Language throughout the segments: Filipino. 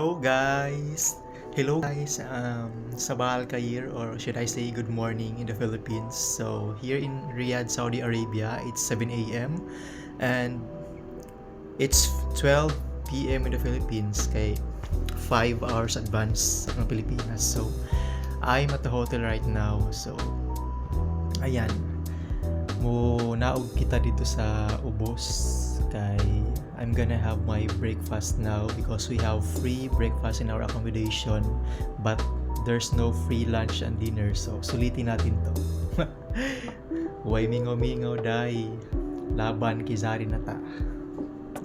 Hello guys, Sabah Al-Khair, or should I say good morning in the Philippines. So here in Riyadh, Saudi Arabia, it's 7 a.m. and it's 12 p.m. in the Philippines, kay 5 hours advance ng Pilipinas. So I'm at the hotel right now. So ayan, naog kita dito sa Ubos, kay I'm gonna have my breakfast now because we have free breakfast in our accommodation, but there's no free lunch and dinner, so sulitin natin to. Huwag mingaw-mingaw dahi, laban kizari na ta.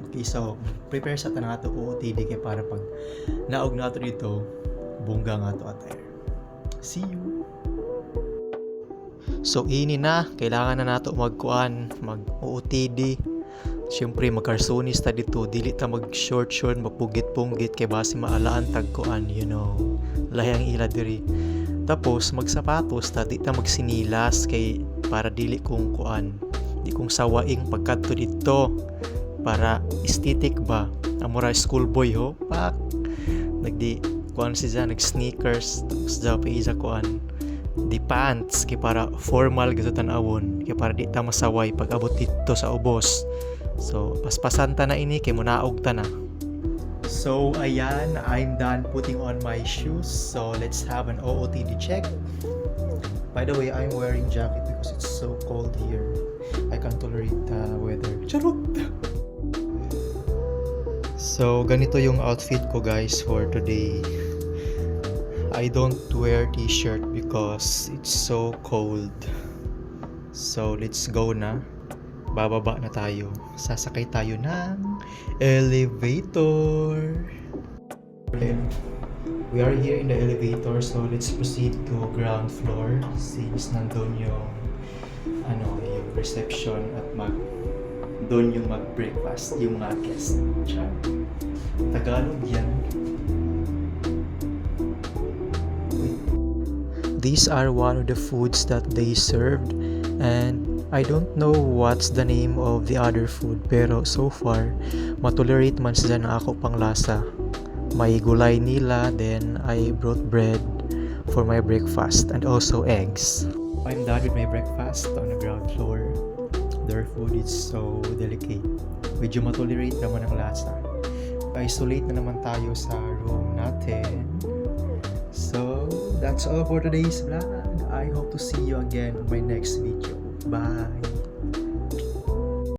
Okay, so prepare sa tanang ato OOTD kay para pag naog nato dito, bungga nga to attire. See you! So ini na, kailangan na nato mag-OOTD. Siyempre magkarsonis ta dito, dili ta mag short mapugit-punggit kay base maalaan tagkuan, lahang ila diri. Tapos magsapatos ta, di ta magsinilas kay para dili kong kuan, di kong sawaing pagkadto dito para aesthetic ba. Amura schoolboy ho, pak nagdi kuan siya, nag sneakers, tapos daw pa isa kuan di pants kay para formal gito tanawon, kay para di ta masaway pag abot dito sa Ubos. So paspasan ta na ini kay munaog ta na. So ayan, I'm done putting on my shoes, so let's have an OOTD check. By the way, I'm wearing jacket because it's so cold here. I can't tolerate the weather. Charot! So ganito yung outfit ko guys for today. I don't wear t-shirt because it's so cold. So let's go na. Bababa na tayo. Sasakay tayo ng elevator. We are here in the elevator, so let's proceed to ground floor since nandun yung yung reception at doon yung mag-breakfast yung mga guest. Tagalog yan. These are one of the foods that they served, and I don't know what's the name of the other food, pero so far matolerate man sila na ako pang lasa. May gulay nila, then I brought bread for my breakfast and also eggs. I'm done with my breakfast on the ground floor. Their food is so delicate. Medyo matolerate naman ang lasa. Isolate na naman tayo sa room natin. So that's all for today's vlog. I hope to see you again on my next video. Bye!